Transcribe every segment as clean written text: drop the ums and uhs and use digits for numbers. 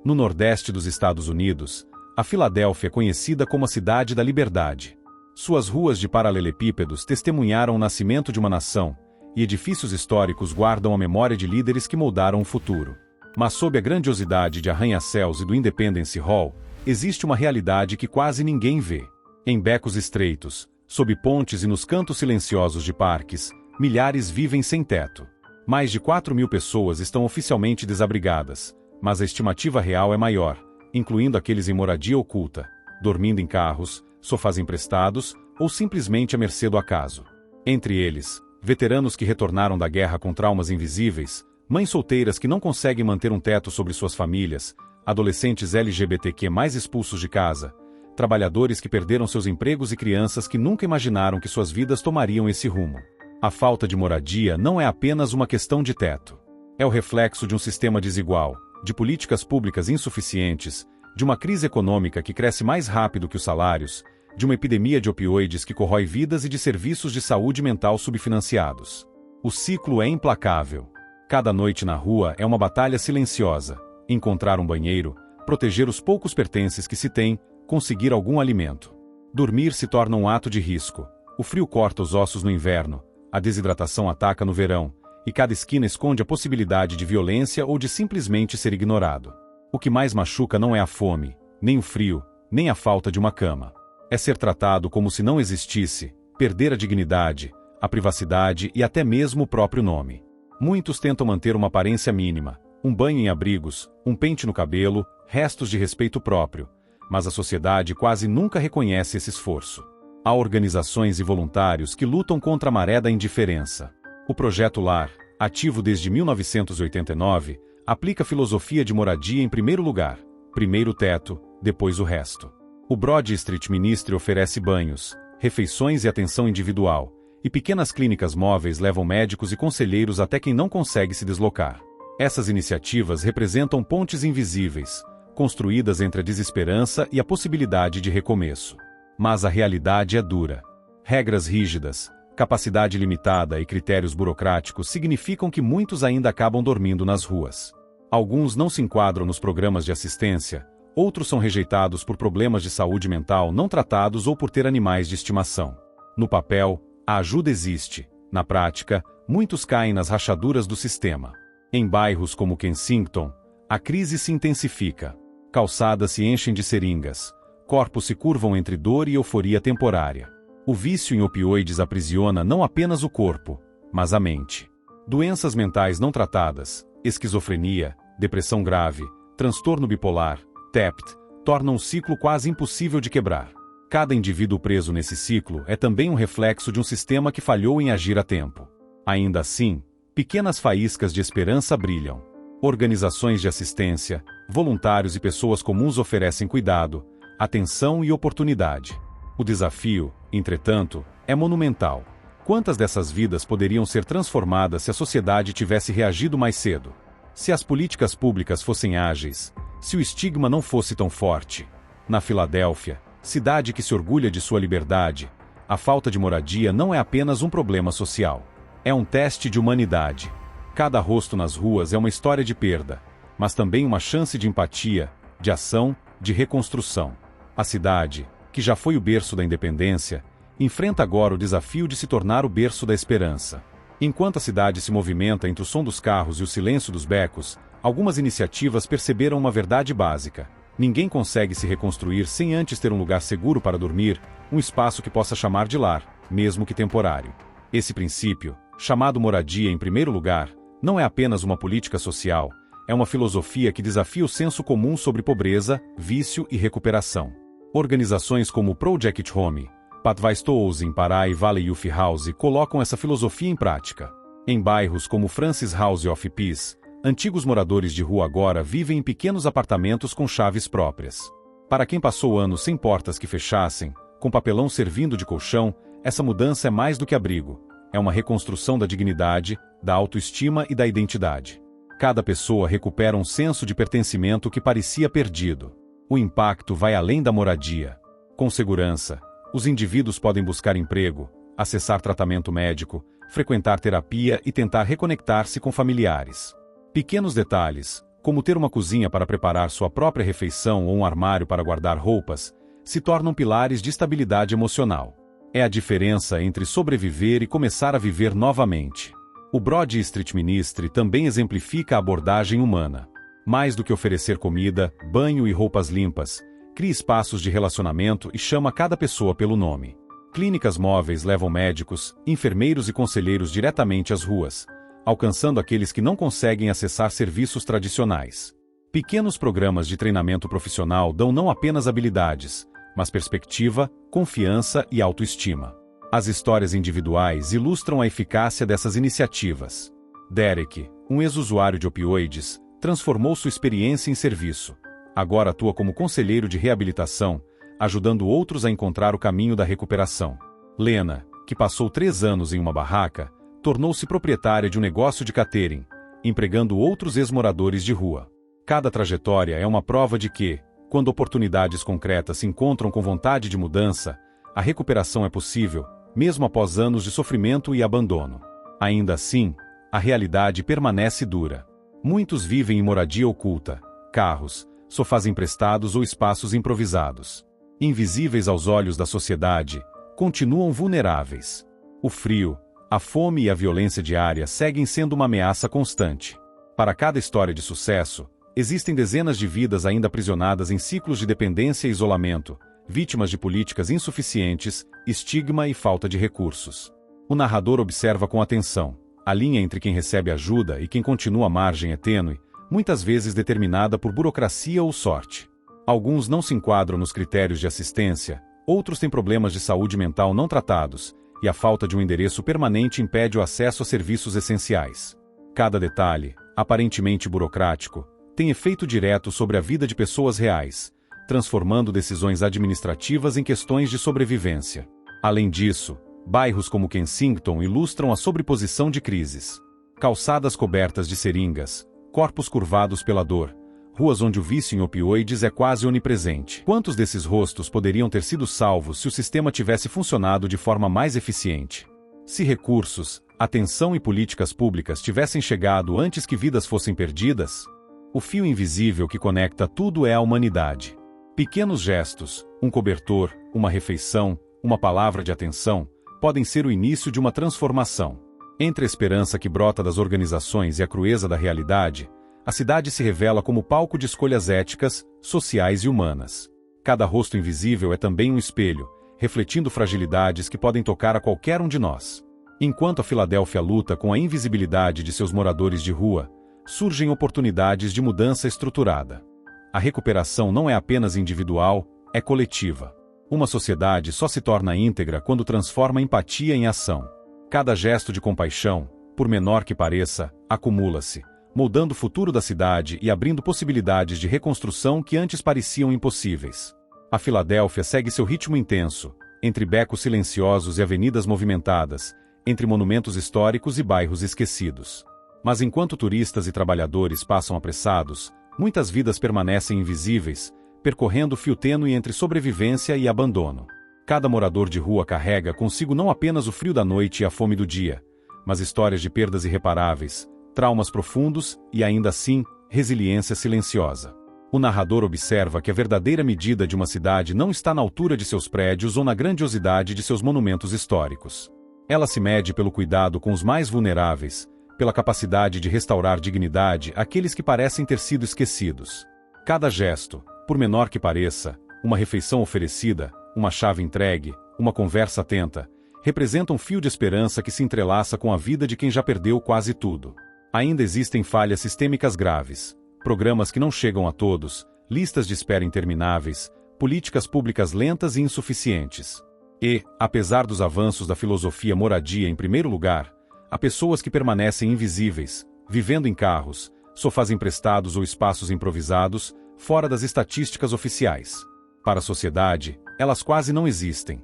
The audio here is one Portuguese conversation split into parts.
No nordeste dos Estados Unidos, a Filadélfia é conhecida como a Cidade da Liberdade. Suas ruas de paralelepípedos testemunharam o nascimento de uma nação, e edifícios históricos guardam a memória de líderes que moldaram o futuro. Mas sob a grandiosidade de arranha-céus e do Independence Hall, existe uma realidade que quase ninguém vê. Em becos estreitos, sob pontes e nos cantos silenciosos de parques, milhares vivem sem teto. Mais de 4.000 pessoas estão oficialmente desabrigadas, mas a estimativa real é maior, incluindo aqueles em moradia oculta, dormindo em carros, sofás emprestados ou simplesmente à mercê do acaso. Entre eles, veteranos que retornaram da guerra com traumas invisíveis, mães solteiras que não conseguem manter um teto sobre suas famílias, adolescentes LGBTQ mais expulsos de casa, trabalhadores que perderam seus empregos e crianças que nunca imaginaram que suas vidas tomariam esse rumo. A falta de moradia não é apenas uma questão de teto. É o reflexo de um sistema desigual, de políticas públicas insuficientes, de uma crise econômica que cresce mais rápido que os salários, de uma epidemia de opioides que corrói vidas e de serviços de saúde mental subfinanciados. O ciclo é implacável. Cada noite na rua é uma batalha silenciosa. Encontrar um banheiro, proteger os poucos pertences que se tem, conseguir algum alimento. Dormir se torna um ato de risco. O frio corta os ossos no inverno, a desidratação ataca no verão, e cada esquina esconde a possibilidade de violência ou de simplesmente ser ignorado. O que mais machuca não é a fome, nem o frio, nem a falta de uma cama. É ser tratado como se não existisse, perder a dignidade, a privacidade e até mesmo o próprio nome. Muitos tentam manter uma aparência mínima, um banho em abrigos, um pente no cabelo, restos de respeito próprio, mas a sociedade quase nunca reconhece esse esforço. Há organizações e voluntários que lutam contra a maré da indiferença. O Projeto Lar, ativo desde 1989, aplica a filosofia de moradia em primeiro lugar, primeiro o teto, depois o resto. O Broad Street Ministry oferece banhos, refeições e atenção individual, e pequenas clínicas móveis levam médicos e conselheiros até quem não consegue se deslocar. Essas iniciativas representam pontes invisíveis, construídas entre a desesperança e a possibilidade de recomeço. Mas a realidade é dura. Regras rígidas, capacidade limitada e critérios burocráticos significam que muitos ainda acabam dormindo nas ruas. Alguns não se enquadram nos programas de assistência, outros são rejeitados por problemas de saúde mental não tratados ou por ter animais de estimação. No papel, a ajuda existe. Na prática, muitos caem nas rachaduras do sistema. Em bairros como Kensington, a crise se intensifica. Calçadas se enchem de seringas. Corpos se curvam entre dor e euforia temporária. O vício em opioides aprisiona não apenas o corpo, mas a mente. Doenças mentais não tratadas, esquizofrenia, depressão grave, transtorno bipolar, TEPT, tornam um ciclo quase impossível de quebrar. Cada indivíduo preso nesse ciclo é também um reflexo de um sistema que falhou em agir a tempo. Ainda assim, pequenas faíscas de esperança brilham. Organizações de assistência, voluntários e pessoas comuns oferecem cuidado, atenção e oportunidade. O desafio, entretanto, é monumental. Quantas dessas vidas poderiam ser transformadas se a sociedade tivesse reagido mais cedo? Se as políticas públicas fossem ágeis, se o estigma não fosse tão forte? Na Filadélfia, cidade que se orgulha de sua liberdade, a falta de moradia não é apenas um problema social. É um teste de humanidade. Cada rosto nas ruas é uma história de perda, mas também uma chance de empatia, de ação, de reconstrução. A cidade, que já foi o berço da independência, enfrenta agora o desafio de se tornar o berço da esperança. Enquanto a cidade se movimenta entre o som dos carros e o silêncio dos becos, algumas iniciativas perceberam uma verdade básica. Ninguém consegue se reconstruir sem antes ter um lugar seguro para dormir, um espaço que possa chamar de lar, mesmo que temporário. Esse princípio, chamado moradia em primeiro lugar, não é apenas uma política social, é uma filosofia que desafia o senso comum sobre pobreza, vício e recuperação. Organizações como o Project Home, Pathways em Pará e Valley Youth House colocam essa filosofia em prática. Em bairros como Francis House of Peace, antigos moradores de rua agora vivem em pequenos apartamentos com chaves próprias. Para quem passou anos sem portas que fechassem, com papelão servindo de colchão, essa mudança é mais do que abrigo. É uma reconstrução da dignidade, da autoestima e da identidade. Cada pessoa recupera um senso de pertencimento que parecia perdido. O impacto vai além da moradia. Com segurança, os indivíduos podem buscar emprego, acessar tratamento médico, frequentar terapia e tentar reconectar-se com familiares. Pequenos detalhes, como ter uma cozinha para preparar sua própria refeição ou um armário para guardar roupas, se tornam pilares de estabilidade emocional. É a diferença entre sobreviver e começar a viver novamente. O Broad Street Ministry também exemplifica a abordagem humana. Mais do que oferecer comida, banho e roupas limpas, cria espaços de relacionamento e chama cada pessoa pelo nome. Clínicas móveis levam médicos, enfermeiros e conselheiros diretamente às ruas, alcançando aqueles que não conseguem acessar serviços tradicionais. Pequenos programas de treinamento profissional dão não apenas habilidades, mas perspectiva, confiança e autoestima. As histórias individuais ilustram a eficácia dessas iniciativas. Derek, um ex-usuário de opioides, transformou sua experiência em serviço. Agora atua como conselheiro de reabilitação, ajudando outros a encontrar o caminho da recuperação. Lena, que passou 3 anos em uma barraca, tornou-se proprietária de um negócio de catering, empregando outros ex-moradores de rua. Cada trajetória é uma prova de que, quando oportunidades concretas se encontram com vontade de mudança, a recuperação é possível, mesmo após anos de sofrimento e abandono. Ainda assim, a realidade permanece dura. Muitos vivem em moradia oculta, carros, sofás emprestados ou espaços improvisados. Invisíveis aos olhos da sociedade, continuam vulneráveis. O frio, a fome e a violência diária seguem sendo uma ameaça constante. Para cada história de sucesso, existem dezenas de vidas ainda aprisionadas em ciclos de dependência e isolamento, vítimas de políticas insuficientes, estigma e falta de recursos. O narrador observa com atenção. A linha entre quem recebe ajuda e quem continua à margem é tênue, muitas vezes determinada por burocracia ou sorte. Alguns não se enquadram nos critérios de assistência, outros têm problemas de saúde mental não tratados, e a falta de um endereço permanente impede o acesso a serviços essenciais. Cada detalhe, aparentemente burocrático, tem efeito direto sobre a vida de pessoas reais, transformando decisões administrativas em questões de sobrevivência. Além disso, bairros como Kensington ilustram a sobreposição de crises. Calçadas cobertas de seringas, corpos curvados pela dor, ruas onde o vício em opioides é quase onipresente. Quantos desses rostos poderiam ter sido salvos se o sistema tivesse funcionado de forma mais eficiente? Se recursos, atenção e políticas públicas tivessem chegado antes que vidas fossem perdidas? O fio invisível que conecta tudo é a humanidade. Pequenos gestos, um cobertor, uma refeição, uma palavra de atenção, podem ser o início de uma transformação. Entre a esperança que brota das organizações e a crueza da realidade, a cidade se revela como palco de escolhas éticas, sociais e humanas. Cada rosto invisível é também um espelho, refletindo fragilidades que podem tocar a qualquer um de nós. Enquanto a Filadélfia luta com a invisibilidade de seus moradores de rua, surgem oportunidades de mudança estruturada. A recuperação não é apenas individual, é coletiva. Uma sociedade só se torna íntegra quando transforma empatia em ação. Cada gesto de compaixão, por menor que pareça, acumula-se, moldando o futuro da cidade e abrindo possibilidades de reconstrução que antes pareciam impossíveis. A Filadélfia segue seu ritmo intenso, entre becos silenciosos e avenidas movimentadas, entre monumentos históricos e bairros esquecidos. Mas enquanto turistas e trabalhadores passam apressados, muitas vidas permanecem invisíveis, percorrendo o fio tênue entre sobrevivência e abandono. Cada morador de rua carrega consigo não apenas o frio da noite e a fome do dia, mas histórias de perdas irreparáveis, traumas profundos e, ainda assim, resiliência silenciosa. O narrador observa que a verdadeira medida de uma cidade não está na altura de seus prédios ou na grandiosidade de seus monumentos históricos. Ela se mede pelo cuidado com os mais vulneráveis, pela capacidade de restaurar dignidade àqueles que parecem ter sido esquecidos. Cada gesto, por menor que pareça, uma refeição oferecida, uma chave entregue, uma conversa atenta, representa um fio de esperança que se entrelaça com a vida de quem já perdeu quase tudo. Ainda existem falhas sistêmicas graves, programas que não chegam a todos, listas de espera intermináveis, políticas públicas lentas e insuficientes. E, apesar dos avanços da filosofia moradia em primeiro lugar, há pessoas que permanecem invisíveis, vivendo em carros, sofás emprestados ou espaços improvisados, fora das estatísticas oficiais. Para a sociedade, elas quase não existem.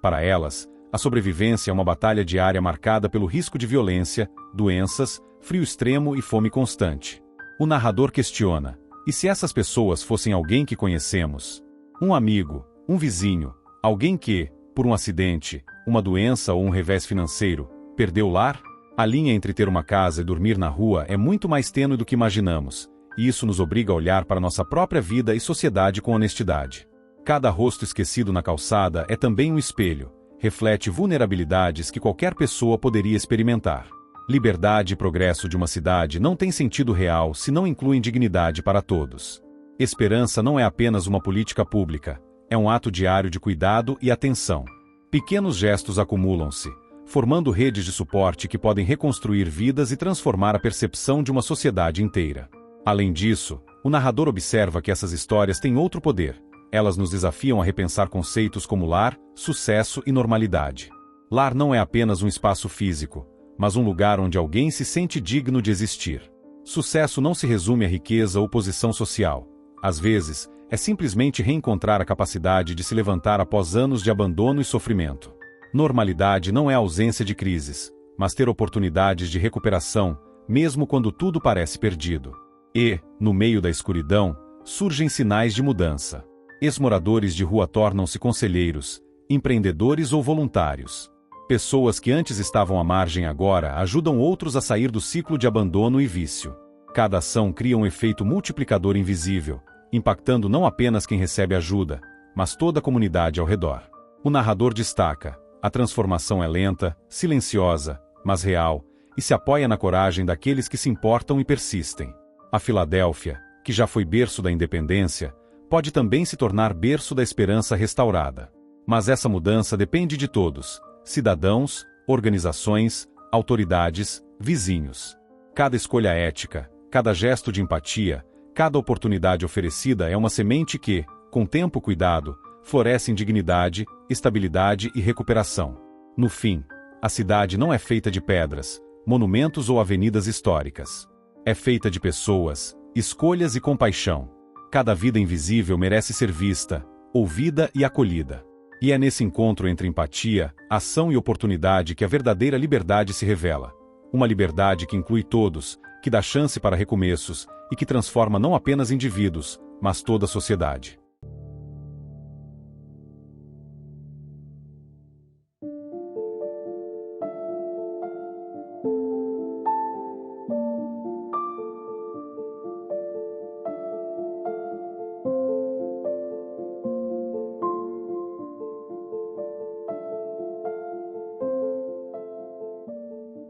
Para elas, a sobrevivência é uma batalha diária marcada pelo risco de violência, doenças, frio extremo e fome constante. O narrador questiona: e se essas pessoas fossem alguém que conhecemos? Um amigo, um vizinho, alguém que, por um acidente, uma doença ou um revés financeiro, perdeu o lar? A linha entre ter uma casa e dormir na rua é muito mais tênue do que imaginamos, e isso nos obriga a olhar para nossa própria vida e sociedade com honestidade. Cada rosto esquecido na calçada é também um espelho, reflete vulnerabilidades que qualquer pessoa poderia experimentar. Liberdade e progresso de uma cidade não têm sentido real se não incluem dignidade para todos. Esperança não é apenas uma política pública, é um ato diário de cuidado e atenção. Pequenos gestos acumulam-se, formando redes de suporte que podem reconstruir vidas e transformar a percepção de uma sociedade inteira. Além disso, o narrador observa que essas histórias têm outro poder. Elas nos desafiam a repensar conceitos como lar, sucesso e normalidade. Lar não é apenas um espaço físico, mas um lugar onde alguém se sente digno de existir. Sucesso não se resume a riqueza ou posição social. Às vezes, é simplesmente reencontrar a capacidade de se levantar após anos de abandono e sofrimento. Normalidade não é ausência de crises, mas ter oportunidades de recuperação, mesmo quando tudo parece perdido. E, no meio da escuridão, surgem sinais de mudança. Ex-moradores de rua tornam-se conselheiros, empreendedores ou voluntários. Pessoas que antes estavam à margem agora ajudam outros a sair do ciclo de abandono e vício. Cada ação cria um efeito multiplicador invisível, impactando não apenas quem recebe ajuda, mas toda a comunidade ao redor. O narrador destaca: a transformação é lenta, silenciosa, mas real, e se apoia na coragem daqueles que se importam e persistem. A Filadélfia, que já foi berço da independência, pode também se tornar berço da esperança restaurada. Mas essa mudança depende de todos: cidadãos, organizações, autoridades, vizinhos. Cada escolha ética, cada gesto de empatia, cada oportunidade oferecida é uma semente que, com tempo e cuidado, floresce em dignidade, estabilidade e recuperação. No fim, a cidade não é feita de pedras, monumentos ou avenidas históricas. É feita de pessoas, escolhas e compaixão. Cada vida invisível merece ser vista, ouvida e acolhida. E é nesse encontro entre empatia, ação e oportunidade que a verdadeira liberdade se revela. Uma liberdade que inclui todos, que dá chance para recomeços e que transforma não apenas indivíduos, mas toda a sociedade.